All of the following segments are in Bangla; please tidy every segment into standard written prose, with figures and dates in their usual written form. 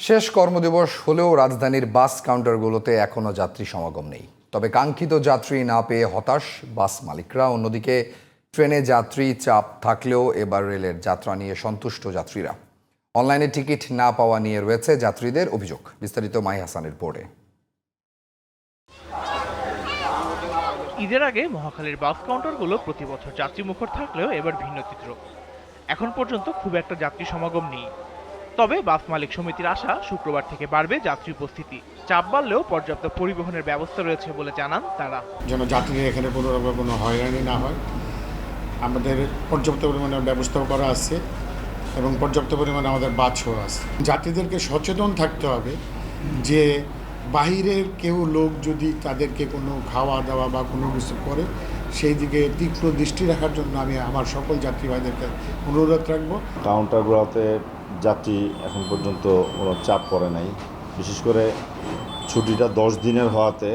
শেষ কর্মদিবস হলেও রাজধানীর বাস কাউন্টারগুলোতে এখনও যাত্রী সমাগম নেই। তবে কাঙ্ক্ষিত যাত্রী না পেয়ে হতাশ বাস মালিকরা। অন্যদিকে ট্রেনে যাত্রী চাপ থাকলেও এবার রেলের যাত্রা নিয়ে সন্তুষ্ট যাত্রীরা। অনলাইনে টিকিট না পাওয়া নিয়ে রয়েছে যাত্রীদের অভিযোগ। বিস্তারিত মাহি হাসানের রিপোর্টে। ঈদের আগে মহাখালীর বাস কাউন্টারগুলো প্রতি বছর যাত্রী মুখর থাকলেও এবার ভিন্ন চিত্র। এখন পর্যন্ত খুব একটা যাত্রী সমাগম নেই। তবে বাস মালিক সমিতির আশা শুক্রবার থেকে বাড়বে যাত্রী উপস্থিতি। চাপ বাড়লেও পর্যাপ্ত পরিবহনের ব্যবস্থা রয়েছে বলে জানান তারা। যেন যাত্রীরা এখানে কোনো হয়রানি না হয়, আমাদের পর্যাপ্ত পরিমাণে ব্যবস্থাও করা আছে এবং পর্যাপ্ত পরিমাণে আমাদের বাসও আছে। যাত্রীদেরকে সচেতন থাকতে হবে যে বাহিরের কেউ লোক যদি তাদেরকে কোনো খাওয়া দাওয়া বা কোনো কিছু করে, সেই দিকে তীক্ষ্ণ দৃষ্টি রাখার জন্য আমি আমার সকল যাত্রী ভাইদেরকে অনুরোধ রাখবো। কাউন্টারগুলোতে যাত্রী এখন পর্যন্ত কোনো চাপ পড়ে নাই। বিশেষ করে ছুটিটা 10 দিনের হওয়াতে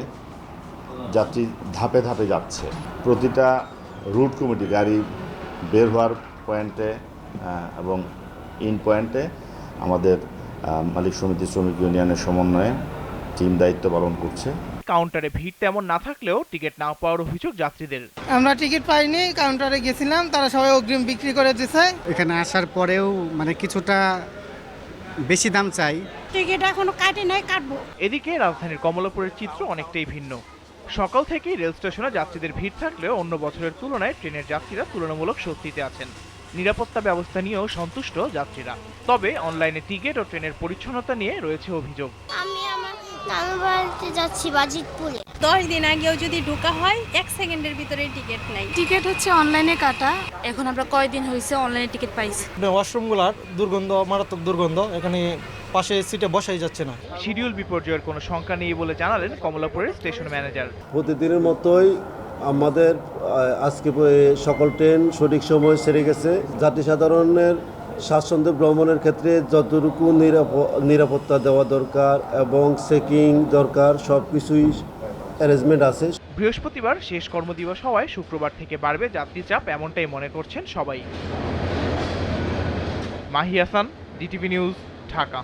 যাত্রী ধাপে ধাপে যাচ্ছে। প্রতিটা রুট কমিটি গাড়ি বের হওয়ার পয়েন্টে এবং ইন পয়েন্টে আমাদের মালিক সমিতি শ্রমিক ইউনিয়নের সমন্বয়ে টিম দায়িত্ব পালন করছে। কাউন্টারে ভিড় তেমন না থাকলেও টিকিট না পাওয়ার অভিযোগ যাত্রীদের। আমরা টিকিট পাইনি, কাউন্টারে গেছিলাম, তারা সবাই অগ্রিম বিক্রি করে দিয়েছে। এখানে আসার পরেও কিছুটা বেশি দাম চাই। টিকিট এখনো কাটে নাই, কাটবো। এদিকে রাজধানীর কমলাপুরের চিত্র অনেকটাই ভিন্ন। সকাল থেকেই রেল স্টেশনে যাত্রীদের ভিড় থাকলেও অন্য বছরের তুলনায় ট্রেনের যাত্রীরা তুলনামূলক স্বস্তিতে আছেন। নিরাপত্তা ব্যবস্থা নিয়েও সন্তুষ্ট যাত্রীরা। তবে অনলাইনে টিকিট ও ট্রেনের পরিচ্ছন্নতা নিয়ে রয়েছে অভিযোগ। আমি আমার নানুর বাড়িতে যাচ্ছি বাজিতপুরে। 10 দিন আগেও যদি ঢোকা হয় 1 সেকেন্ডের ভিতরে টিকিট নাই। টিকিট হচ্ছে অনলাইনে কাটা। এখন আমরা কয়দিন হয়েছে অনলাইনে টিকিট পাইছি। ওয়াশরুমগুলোর দুর্গন্ধ, মারাত্মক দুর্গন্ধ, এখানে পাশে সিটে বসাই যাচ্ছে না। শিডিউল বিপর্যয়ের কোনো শঙ্কা নেই বলে জানালেন কমলাপুরের স্টেশন ম্যানেজার। প্রতিদিনের মতোই আমাদের আজকে সকল ট্রেন সঠিক সময় সেরে গেছে। যাত্রী সাধারণের স্বাচ্ছন্দ্য ভ্রমণের ক্ষেত্রে যতটুকু নিরাপত্তা দেওয়া দরকার এবং চেকিং দরকার সব কিছুই অ্যারেঞ্জমেন্ট আছে। বৃহস্পতিবার শেষ কর্মদিবস হওয়ায় শুক্রবার থেকে বাড়বে যাত্রী চাপ, এমনটাই মনে করছেন সবাই। Mahi Hasan, DTV news, Dhaka.